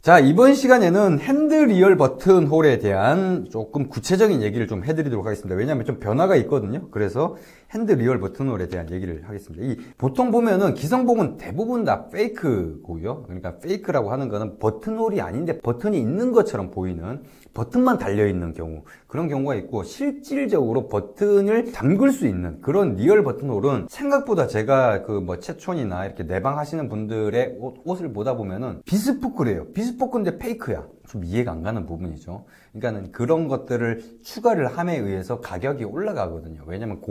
자, 이번 시간에는 핸드 리얼 버튼 홀에 대한 조금 구체적인 얘기를 좀 해드리도록 하겠습니다. 왜냐하면 좀 변화가 있거든요. 그래서 핸드 리얼 버튼 홀에 대한 얘기를 하겠습니다. 보통 보면은 기성복은 대부분 다 페이크고요. 그러니까 페이크라고 하는 거는 버튼 홀이 아닌데 버튼이 있는 것처럼 보이는, 버튼만 달려있는 경우, 그런 경우가 있고, 실질적으로 버튼을 잠글 수 있는 그런 리얼 버튼 홀은 생각보다 제가 채촌이나 이렇게 내방 하시는 분들의 옷을 보다 보면은 비스포크래요. 비스포크인데 페이크야. 좀 이해가 안 가는 부분이죠. 그러니까는 그런 것들을 추가를 함에 의해서 가격이 올라가거든요. 왜냐면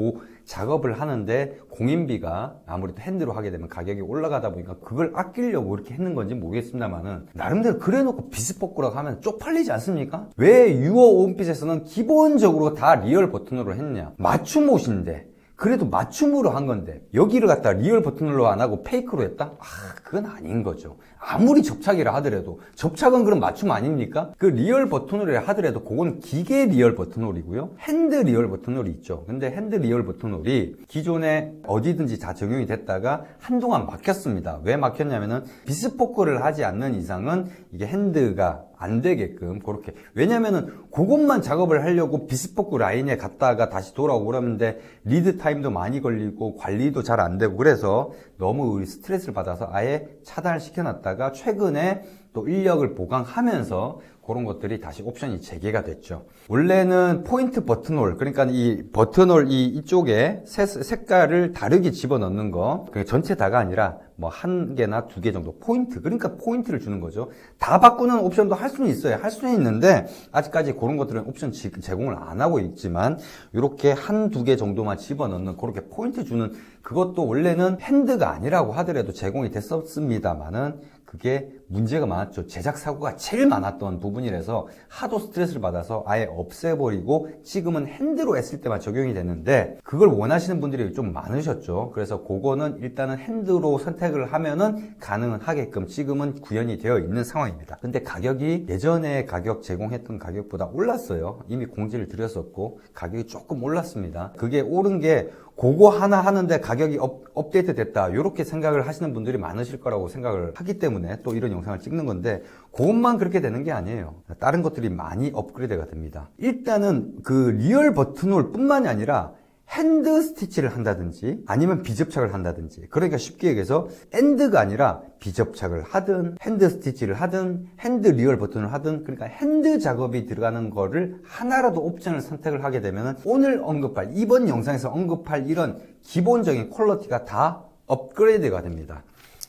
작업을 하는데 공인비가 아무래도 핸드로 하게 되면 가격이 올라가다 보니까 그걸 아끼려고 이렇게 했는 건지 모르겠습니다만은, 나름대로 그래놓고 비스포크라고 하면 쪽팔리지 않습니까? 왜 유어 온핏에서는 기본적으로 다 리얼 버튼으로 했냐? 맞춤 옷인데, 그래도 맞춤으로 한 건데 여기를 갖다 리얼 버튼으로 안 하고 페이크로 했다? 그건 아닌 거죠. 아무리 접착이라 하더라도, 접착은 그럼 맞춤 아닙니까? 그 리얼 버튼홀이 하더라도 그건 기계 리얼 버튼홀이고요, 핸드 리얼 버튼홀이 있죠. 근데 핸드 리얼 버튼홀이 기존에 어디든지 다 적용이 됐다가 한동안 막혔습니다. 왜 막혔냐면은 비스포크를 하지 않는 이상은 이게 핸드가 안 되게끔 그렇게, 왜냐면은 그것만 작업을 하려고 비스포크 라인에 갔다가 다시 돌아오고 그러는데 리드 타임도 많이 걸리고 관리도 잘 안 되고, 그래서 너무 스트레스를 받아서 아예 차단을 시켜놨다가 최근에 또 인력을 보강하면서 그런 것들이 다시 옵션이 재개가 됐죠. 원래는 포인트 버튼홀, 그러니까 이 버튼홀 이쪽에 색깔을 다르게 집어넣는 거, 전체 다가 아니라 뭐 한 개나 두 개 정도 포인트, 그러니까 포인트를 주는 거죠. 다 바꾸는 옵션도 할 수는 있어요. 할 수는 있는데 아직까지 그런 것들은 옵션 제공을 안 하고 있지만, 이렇게 한 두 개 정도만 집어넣는 그렇게 포인트 주는, 그것도 원래는 핸드가 아니라고 하더라도 제공이 됐었습니다만은 그게 문제가 많았죠. 제작 사고가 제일 많았던 부분이라서 하도 스트레스를 받아서 아예 없애버리고 지금은 핸드로 했을 때만 적용이 됐는데, 그걸 원하시는 분들이 좀 많으셨죠. 그래서 그거는 일단은 핸드로 선택을 하면은 가능은 하게끔 지금은 구현이 되어 있는 상황입니다. 근데 가격이 예전에 가격 제공했던 가격보다 올랐어요. 이미 공지를 드렸었고 가격이 조금 올랐습니다. 그게 오른 게 그거 하나 하는데 가격이 업데이트 됐다, 이렇게 생각을 하시는 분들이 많으실 거라고 생각을 하기 때문에 또 이런 영상을 찍는 건데, 그것만 그렇게 되는 게 아니에요. 다른 것들이 많이 업그레이드가 됩니다. 일단은 그 리얼 버튼홀 뿐만이 아니라 핸드 스티치를 한다든지 아니면 비접착을 한다든지, 그러니까 쉽게 얘기해서 엔드가 아니라 비접착을 하든 핸드 스티치를 하든 핸드 리얼 버튼을 하든, 그러니까 핸드 작업이 들어가는 거를 하나라도 옵션을 선택을 하게 되면 오늘 언급할, 이번 영상에서 언급할 이런 기본적인 퀄리티가 다 업그레이드가 됩니다.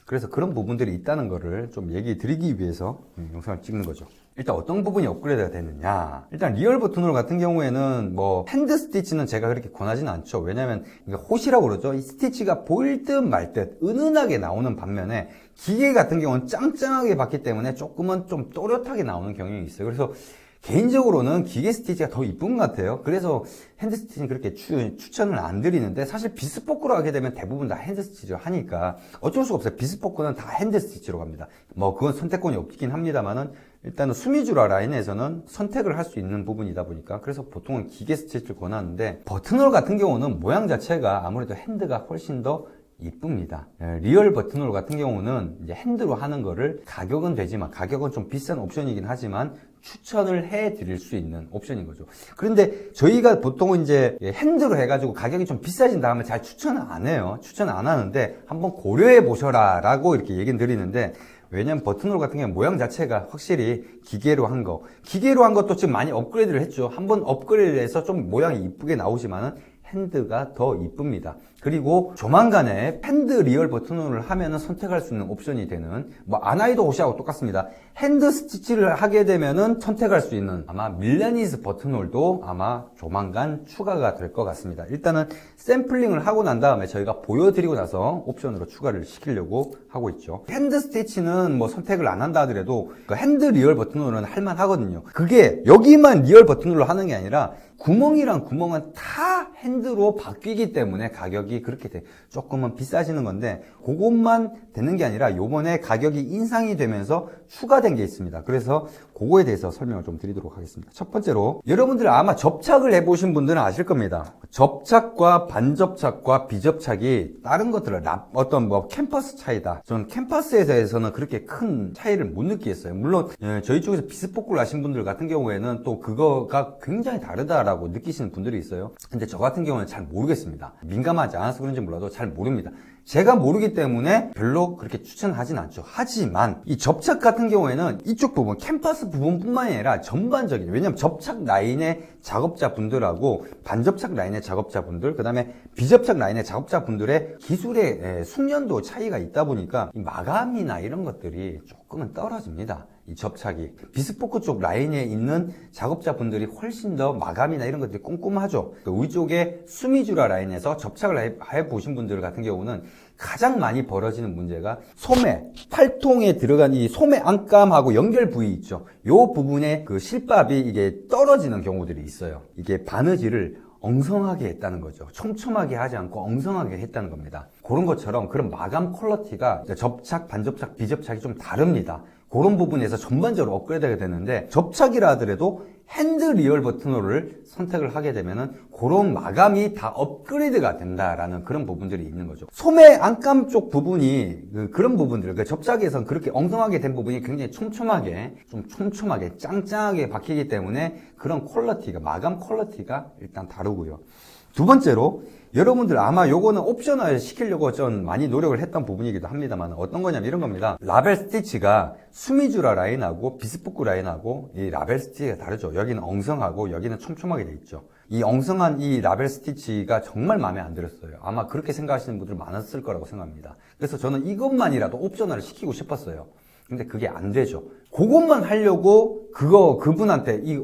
그래서 그런 부분들이 있다는 거를 좀 얘기 드리기 위해서 영상을 찍는 거죠. 일단 어떤 부분이 업그레이드가 됐느냐, 일단 리얼 버튼홀 같은 경우에는 뭐 핸드 스티치는 제가 그렇게 권하지는 않죠. 왜냐면 이게 홀이라고 그러죠. 이 스티치가 보일 듯 말 듯 은은하게 나오는 반면에 기계 같은 경우는 짱짱하게 받기 때문에 조금은 좀 또렷하게 나오는 경향이 있어요. 그래서 개인적으로는 기계 스티치가 더 이쁜 것 같아요. 그래서 핸드 스티치는 그렇게 추천을 안 드리는데, 사실 비스포크로 하게 되면 대부분 다 핸드 스티치로 하니까 어쩔 수가 없어요. 비스포크는 다 핸드 스티치로 갑니다. 뭐 그건 선택권이 없긴 합니다만은, 일단은 수미주라 라인에서는 선택을 할 수 있는 부분이다 보니까 그래서 보통은 기계 스티치를 권하는데, 버튼홀 같은 경우는 모양 자체가 아무래도 핸드가 훨씬 더 이쁩니다. 리얼 버튼홀 같은 경우는 이제 핸드로 하는 거를, 가격은 되지만, 가격은 좀 비싼 옵션이긴 하지만 추천을 해 드릴 수 있는 옵션인 거죠. 그런데 저희가 보통은 이제 핸드로 해가지고 가격이 좀 비싸진 다음에 잘 추천을 안 해요. 추천을 안 하는데 한번 고려해 보셔라 라고 이렇게 얘기는 드리는데, 왜냐면 버튼홀 같은 경우는 모양 자체가 확실히 기계로 한 것도 지금 많이 업그레이드를 했죠. 한번 업그레이드 해서 좀 모양이 이쁘게 나오지만은 핸드가 더 이쁩니다. 그리고 조만간에 핸드 리얼 버튼홀을 하면은 선택할 수 있는 옵션이 되는, 뭐 아나이도 옷하고 똑같습니다. 핸드 스티치를 하게 되면은 선택할 수 있는 아마 밀라니스 버튼홀도 아마 조만간 추가가 될 것 같습니다. 일단은 샘플링을 하고 난 다음에 저희가 보여드리고 나서 옵션으로 추가를 시키려고 하고 있죠. 핸드 스티치는 뭐 선택을 안 한다 하더라도 그 핸드 리얼 버튼홀은 할만 하거든요. 그게 여기만 리얼 버튼홀로 하는 게 아니라 구멍이랑 구멍은 다 핸드로 바뀌기 때문에 가격이 그렇게 조금은 비싸지는 건데, 그것만 되는 게 아니라 요번에 가격이 인상이 되면서 추가된 게 있습니다. 그래서 그거에 대해서 설명을 좀 드리도록 하겠습니다. 첫 번째로 여러분들 아마 접착을 해보신 분들은 아실 겁니다. 접착과 반접착과 비접착이 다른 것들을 어떤 뭐 캠퍼스 차이다. 저는 캠퍼스에 대해서는 그렇게 큰 차이를 못 느끼겠어요. 물론 저희 쪽에서 비스포크를 하신 분들 같은 경우에는 또 그거가 굉장히 다르다라고 느끼시는 분들이 있어요. 근데 저 같은 경우는 잘 모르겠습니다. 민감하지 않아서 그런지 몰라도 잘 모릅니다. 제가 모르기 때문에 별로 그렇게 추천하진 않죠. 하지만 이 접착 같은 경우에는 이쪽 부분, 캠퍼스 부분뿐만이 아니라 전반적인, 왜냐면 접착 라인의 작업자분들하고 반접착 라인의 작업자분들, 그 다음에 비접착 라인의 작업자분들의 기술의 숙련도 차이가 있다 보니까 이 마감이나 이런 것들이 조금은 떨어집니다. 이 접착이 비스포크 쪽 라인에 있는 작업자분들이 훨씬 더 마감이나 이런 것들이 꼼꼼하죠. 위쪽에 수미주라 라인에서 접착을 해보신 분들 같은 경우는 가장 많이 벌어지는 문제가 소매, 팔통에 들어간 이 소매 안감하고 연결 부위 있죠. 이 부분에 그 실밥이 이게 떨어지는 경우들이 있어요. 이게 바느질을 엉성하게 했다는 거죠. 촘촘하게 하지 않고 엉성하게 했다는 겁니다. 그런 것처럼 그런 마감 퀄리티가 접착, 반접착, 비접착이 좀 다릅니다. 그런 부분에서 전반적으로 업그레이드가 되는데 접착이라 하더라도 핸드 리얼 버튼홀을 선택을 하게 되면은 그런 마감이 다 업그레이드가 된다라는 그런 부분들이 있는 거죠. 소매 안감 쪽 부분이 그런 부분들, 그 접착에선 그렇게 엉성하게 된 부분이 굉장히 촘촘하게, 좀 촘촘하게 짱짱하게 박히기 때문에 그런 퀄리티가, 마감 퀄리티가 일단 다르고요. 두 번째로 여러분들 아마 요거는 옵셔널 시키려고 좀 많이 노력을 했던 부분이기도 합니다만 어떤 거냐면 이런 겁니다. 라벨 스티치가 수미주라 라인하고 비스포크 라인하고 이 라벨 스티치가 다르죠. 여기는 엉성하고 여기는 촘촘하게 돼 있죠. 이 엉성한 이 라벨 스티치가 정말 마음에 안 들었어요. 아마 그렇게 생각하시는 분들 많았을 거라고 생각합니다. 그래서 저는 이것만이라도 옵셔널을 시키고 싶었어요. 근데 그게 안 되죠. 그것만 하려고 그분한테 이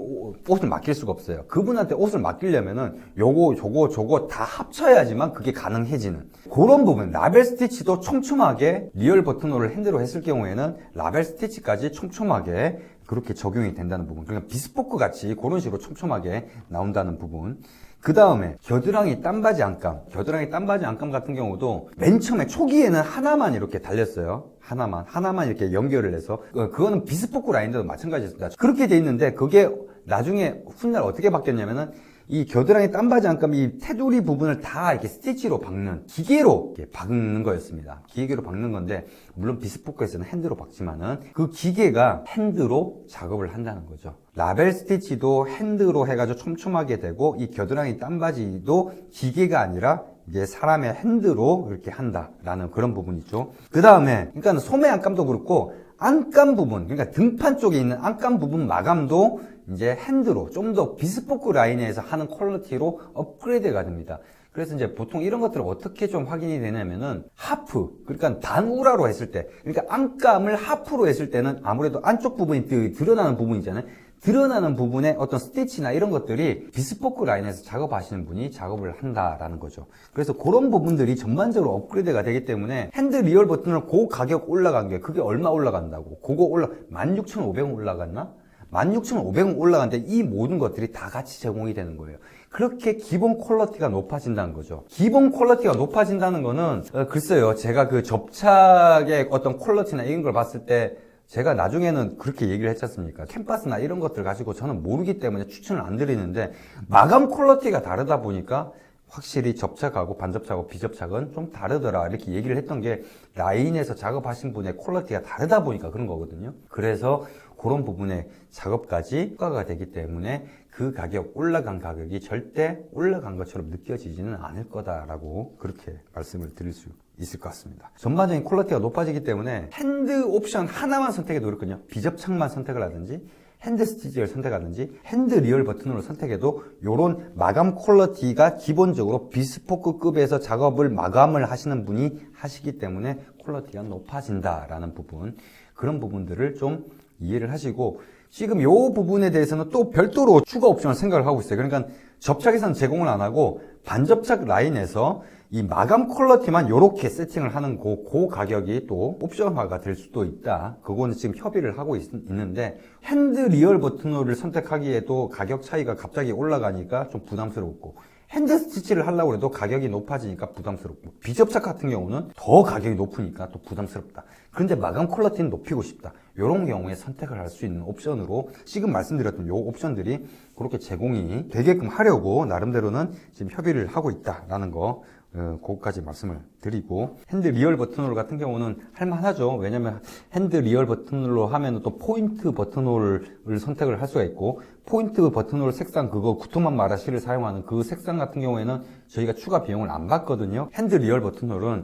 옷을 맡길 수가 없어요. 그분한테 옷을 맡기려면은 저거 다 합쳐야지만 그게 가능해지는 그런 부분. 라벨 스티치도 촘촘하게 리얼 버튼홀을 핸드로 했을 경우에는 라벨 스티치까지 촘촘하게 그렇게 적용이 된다는 부분. 그러니까 비스포크 같이 그런 식으로 촘촘하게 나온다는 부분. 그 다음에 겨드랑이 땀바지 안감. 겨드랑이 땀바지 안감 같은 경우도 맨 처음에 초기에는 하나만 이렇게 달렸어요. 하나만 이렇게 연결을 해서 그거는 비스포크 라인도 마찬가지였습니다. 그렇게 돼 있는데 그게 나중에 훗날 어떻게 바뀌었냐면은 이 겨드랑이 땀바지 안감 이 테두리 부분을 다 이렇게 스티치로 박는 기계로 이렇게 박는 거였습니다. 기계로 박는 건데 물론 비스포크에서는 핸드로 박지만은 그 기계가 핸드로 작업을 한다는 거죠. 라벨 스티치도 핸드로 해가지고 촘촘하게 되고 이 겨드랑이 땀바지도 기계가 아니라 이제 사람의 핸드로 이렇게 한다라는 그런 부분이죠. 그 다음에 그러니까 소매 안감도 그렇고 안감 부분, 그러니까 등판 쪽에 있는 안감 부분 마감도 이제 핸드로 좀 더 비스포크 라인에서 하는 퀄리티로 업그레이드가 됩니다. 그래서 이제 보통 이런 것들을 어떻게 좀 확인이 되냐면은 하프, 그러니까 단우라로 했을 때, 그러니까 안감을 하프로 했을 때는 아무래도 안쪽 부분이 드러나는 부분이잖아요. 드러나는 부분에 어떤 스티치나 이런 것들이 비스포크 라인에서 작업하시는 분이 작업을 한다라는 거죠. 그래서 그런 부분들이 전반적으로 업그레이드가 되기 때문에 핸드 리얼 버튼을 그 가격 올라간 게 그게 얼마 올라간다고? 그거 16,500원 올라갔나? 16,500원 올라갔는데 이 모든 것들이 다 같이 제공이 되는 거예요. 그렇게 기본 퀄리티가 높아진다는 거죠. 기본 퀄리티가 높아진다는 거는 글쎄요. 제가 그 접착의 어떤 퀄리티나 이런 걸 봤을 때 제가 나중에는 그렇게 얘기를 했지 않습니까? 캠퍼스나 이런 것들 가지고 저는 모르기 때문에 추천을 안 드리는데 마감 퀄리티가 다르다 보니까 확실히 접착하고 반접착하고 비접착은 좀 다르더라 이렇게 얘기를 했던 게 라인에서 작업하신 분의 퀄리티가 다르다 보니까 그런 거거든요. 그래서 그런 부분의 작업까지 효과가 되기 때문에 그 올라간 가격이 절대 올라간 것처럼 느껴지지는 않을 거다라고 그렇게 말씀을 드릴 수 있을 것 같습니다. 전반적인 퀄리티가 높아지기 때문에 핸드 옵션 하나만 선택해도 그렇거든요. 비접착만 선택을 하든지 핸드 스티치를 선택하든지 핸드 리얼 버튼으로 선택해도 이런 마감 퀄리티가 기본적으로 비스포크급에서 작업을 마감을 하시는 분이 하시기 때문에 퀄리티가 높아진다라는 부분, 그런 부분들을 좀 이해를 하시고 지금 이 부분에 대해서는 또 별도로 추가 옵션을 생각을 하고 있어요. 그러니까 접착에서는 제공을 안 하고 반접착 라인에서 이 마감 퀄리티만 이렇게 세팅을 하는 그 가격이 또 옵션화가 될 수도 있다. 그거는 지금 협의를 하고 있는데 핸드 리얼 버튼홀을 선택하기에도 가격 차이가 갑자기 올라가니까 좀 부담스럽고 핸드 스티치를 하려고 해도 가격이 높아지니까 부담스럽고, 비접착 같은 경우는 더 가격이 높으니까 또 부담스럽다. 그런데 마감 퀄리티는 높이고 싶다. 이런 경우에 선택을 할 수 있는 옵션으로 지금 말씀드렸던 요 옵션들이 그렇게 제공이 되게끔 하려고 나름대로는 지금 협의를 하고 있다라는 거, 그것까지 말씀을 드리고, 핸드 리얼 버튼홀 같은 경우는 할만하죠. 왜냐면 핸드 리얼 버튼홀로 하면 또 포인트 버튼홀을 선택을 할 수가 있고, 포인트 버튼홀 색상 그거 구토만 마라시를 사용하는 그 색상 같은 경우에는 저희가 추가 비용을 안 받거든요. 핸드 리얼 버튼홀은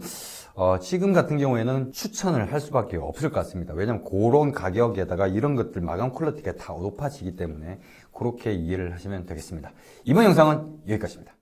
지금 같은 경우에는 추천을 할 수밖에 없을 것 같습니다. 왜냐면 그런 가격에다가 이런 것들 마감 퀄리티가 다 높아지기 때문에 그렇게 이해를 하시면 되겠습니다. 이번 영상은 여기까지입니다.